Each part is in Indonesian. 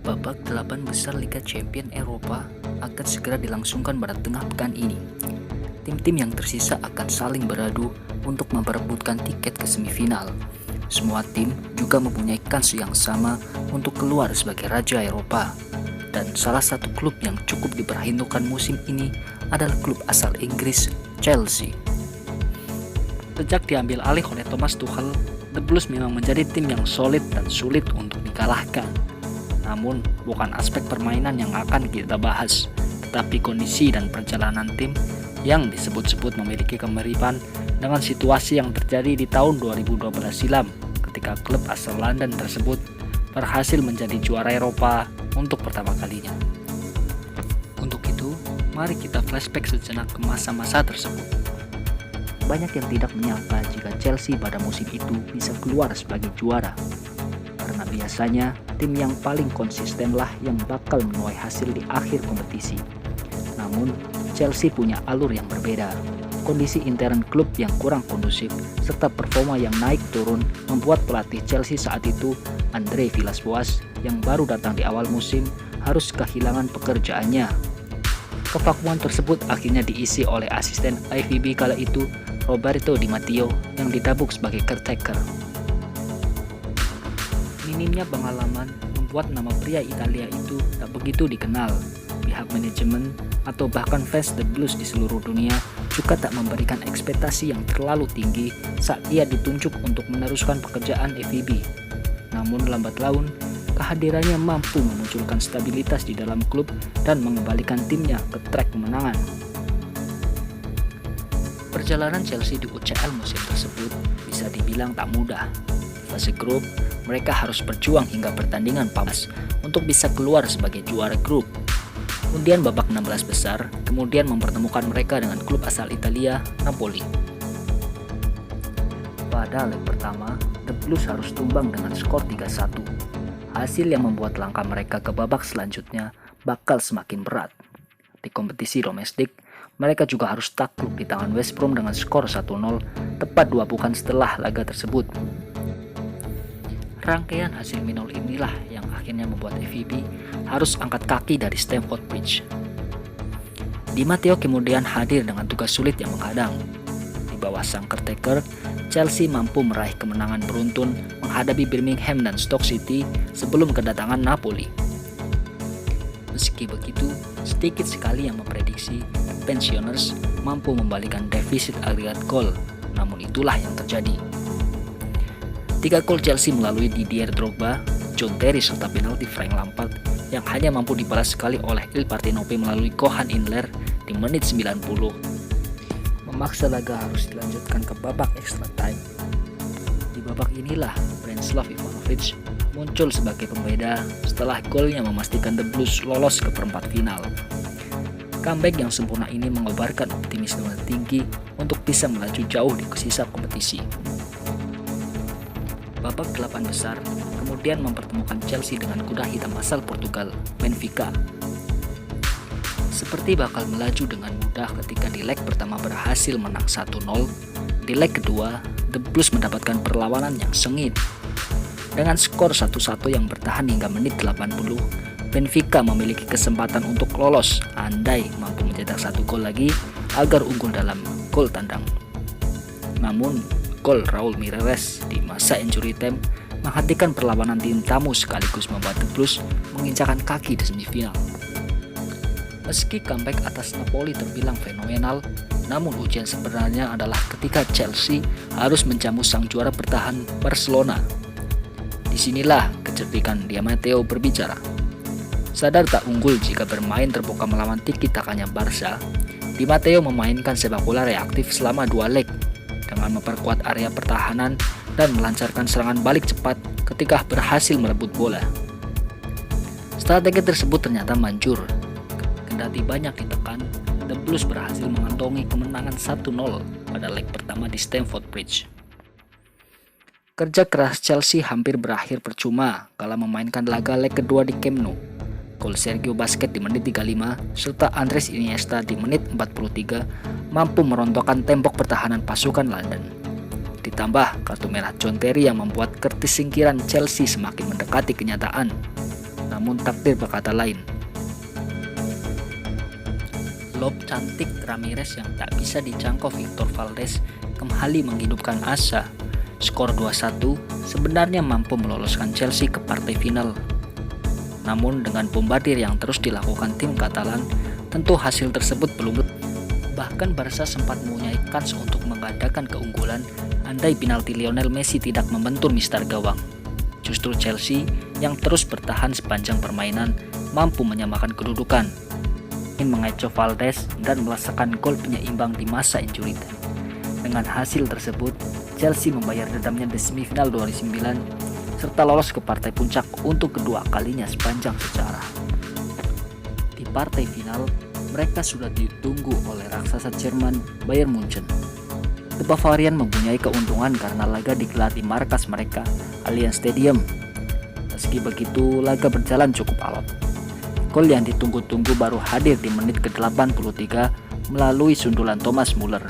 Babak 8 besar Liga Champions Eropa akan segera dilangsungkan pada tengah pekan ini. Tim-tim yang tersisa akan saling beradu untuk memperebutkan tiket ke semifinal. Semua tim juga mempunyai kans yang sama untuk keluar sebagai raja Eropa. Dan salah satu klub yang cukup diperhitungkan musim ini adalah klub asal Inggris, Chelsea. Sejak diambil alih oleh Thomas Tuchel, The Blues memang menjadi tim yang solid dan sulit untuk dikalahkan. Namun, bukan aspek permainan yang akan kita bahas, tetapi kondisi dan perjalanan tim yang disebut-sebut memiliki kemiripan dengan situasi yang terjadi di tahun 2012 silam ketika klub asal London tersebut berhasil menjadi juara Eropa untuk pertama kalinya. Untuk itu, mari kita flashback sejenak ke masa-masa tersebut. Banyak yang tidak menyangka jika Chelsea pada musim itu bisa keluar sebagai juara. Karena biasanya tim yang paling konsistenlah yang bakal menuai hasil di akhir kompetisi. Namun, Chelsea punya alur yang berbeda. Kondisi intern klub yang kurang kondusif serta performa yang naik turun membuat pelatih Chelsea saat itu, Andre Villas-Boas, yang baru datang di awal musim, harus kehilangan pekerjaannya. Kevakuman tersebut akhirnya diisi oleh asisten IVB kala itu, Roberto Di Matteo, yang didabuk sebagai caretaker. Minimnya pengalaman membuat nama pria Italia itu tak begitu dikenal. Pihak manajemen atau bahkan fans The Blues di seluruh dunia juga tak memberikan ekspektasi yang terlalu tinggi saat ia ditunjuk untuk meneruskan pekerjaan FVB. Namun lambat laun, kehadirannya mampu memunculkan stabilitas di dalam klub dan mengembalikan timnya ke trek kemenangan. Perjalanan Chelsea di UCL musim tersebut bisa dibilang tak mudah. Di fase grup, mereka harus berjuang hingga pertandingan panas untuk bisa keluar sebagai juara grup. Kemudian babak 16 besar, kemudian mempertemukan mereka dengan klub asal Italia, Napoli. Pada leg pertama, The Blues harus tumbang dengan skor 3-1. Hasil yang membuat langkah mereka ke babak selanjutnya bakal semakin berat. Di kompetisi domestik, mereka juga harus takluk di tangan West Brom dengan skor 1-0 tepat 2 pekan setelah laga tersebut. Rangkaian hasil minor inilah yang akhirnya membuat FVB harus angkat kaki dari Stamford Bridge. Di Matteo kemudian hadir dengan tugas sulit yang menghadang. Di bawah sang caretaker, Chelsea mampu meraih kemenangan beruntun menghadapi Birmingham dan Stoke City sebelum kedatangan Napoli. Meski begitu, sedikit sekali yang memprediksi Pensioners mampu membalikan defisit agregat gol, namun itulah yang terjadi. 3 gol Chelsea melalui Didier Drogba, John Terry serta penalti Frank Lampard yang hanya mampu dibalas sekali oleh Il Partenope melalui Kohan Inler di menit 90. Memaksa laga harus dilanjutkan ke babak extra time. Di babak inilah Branislav Ivanovic muncul sebagai pembeda setelah golnya memastikan The Blues lolos ke perempat final. Comeback yang sempurna ini mengobarkan optimisme tinggi untuk bisa melaju jauh di sisa kompetisi. Babak 8 besar kemudian mempertemukan Chelsea dengan kuda hitam asal Portugal, Benfica. Seperti bakal melaju dengan mudah ketika di leg pertama berhasil menang 1-0, di leg kedua The Blues mendapatkan perlawanan yang sengit. Dengan skor 1-1 yang bertahan hingga menit 80, Benfica memiliki kesempatan untuk lolos andai mampu mencetak 1 gol lagi agar unggul dalam gol tandang. Namun, gol Raul Meireles di masa injury time menghentikan perlawanan tim tamu sekaligus membuat The Blues menginjakan kaki di semifinal. Meski comeback atas Napoli terbilang fenomenal, namun ujian sebenarnya adalah ketika Chelsea harus menjamu sang juara bertahan Barcelona. Disinilah kecerdikan Di Matteo berbicara. Sadar tak unggul jika bermain terbuka melawan tiki-takanya Barca, Di Matteo memainkan sepak bola reaktif selama 2 leg dengan memperkuat area pertahanan dan melancarkan serangan balik cepat ketika berhasil merebut bola. Strategi tersebut ternyata manjur. Kendati banyak ditekan, The Blues berhasil mengantongi kemenangan 1-0 pada leg pertama di Stamford Bridge. Kerja keras Chelsea hampir berakhir percuma kala memainkan laga leg kedua di Camp Nou. Gol Sergio Busquets di menit 35 serta Andres Iniesta di menit 43 mampu merontokkan tembok pertahanan pasukan London. Ditambah kartu merah John Terry yang membuat kertis singkiran Chelsea semakin mendekati kenyataan. namun takdir berkata lain. Lob cantik Ramirez yang tak bisa dijangkau Victor Valdez kembali menghidupkan asa. Skor 2-1 sebenarnya mampu meloloskan Chelsea ke partai final. Namun dengan bombardir yang terus dilakukan tim Katalan, tentu hasil tersebut belum. Bahkan Barca sempat mempunyai kans untuk mengadakan keunggulan andai penalti Lionel Messi tidak membentur Mister Gawang. Justru Chelsea yang terus bertahan sepanjang permainan mampu menyamakan kedudukan, mengecoh Valdez dan melesakan gol penyeimbang di masa injury time. Dengan hasil tersebut, Chelsea membayar dendamnya di semifinal 2009 serta lolos ke partai puncak untuk kedua kalinya sepanjang sejarah. Di partai final, mereka sudah ditunggu oleh raksasa Jerman Bayern Munchen. The Bavarian mempunyai keuntungan karena laga digelar di markas mereka, Allianz Stadium. Meski begitu, laga berjalan cukup alot. Gol yang ditunggu-tunggu baru hadir di menit ke-83 melalui sundulan Thomas Muller.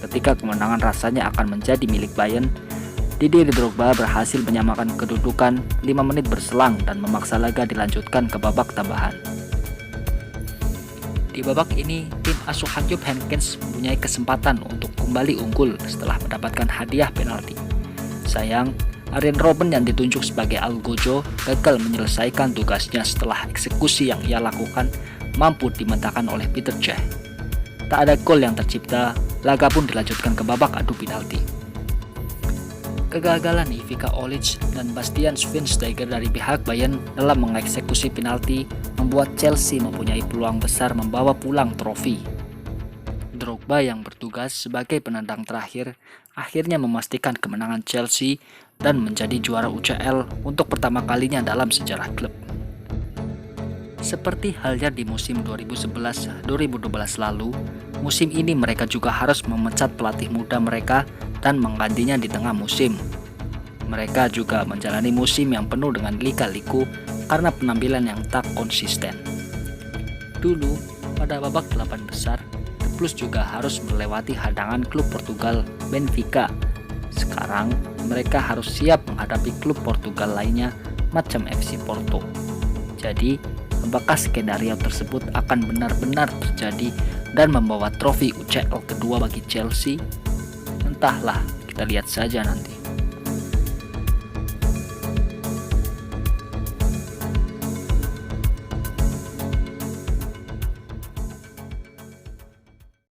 Ketika kemenangan rasanya akan menjadi milik Bayern, Didier Drogba berhasil menyamakan kedudukan 5 menit berselang dan memaksa laga dilanjutkan ke babak tambahan. Di babak ini, tim asuh Jupp Heynckes mempunyai kesempatan untuk kembali unggul setelah mendapatkan hadiah penalti. Sayang, Arjen Robben yang ditunjuk sebagai Algojo gagal menyelesaikan tugasnya setelah eksekusi yang ia lakukan mampu dimentahkan oleh Peter Cech. Tak ada gol yang tercipta, laga pun dilanjutkan ke babak adu penalti. Kegagalan Ivica Olic dan Bastian Schweinsteiger dari pihak Bayern dalam mengeksekusi penalti membuat Chelsea mempunyai peluang besar membawa pulang trofi. Drogba yang bertugas sebagai penendang terakhir akhirnya memastikan kemenangan Chelsea dan menjadi juara UCL untuk pertama kalinya dalam sejarah klub. Seperti halnya di musim 2011-2012 lalu, musim ini mereka juga harus memecat pelatih muda mereka dan menggantinya di tengah musim. Mereka juga menjalani musim yang penuh dengan lika-liku karena penampilan yang tak konsisten. Dulu, pada babak 8 besar, The Blues juga harus melewati hadangan klub Portugal Benfica. Sekarang, mereka harus siap menghadapi klub Portugal lainnya macam FC Porto. Jadi, apakah skenario tersebut akan benar-benar terjadi dan membawa trofi UCL kedua bagi Chelsea? Entahlah, kita lihat saja nanti.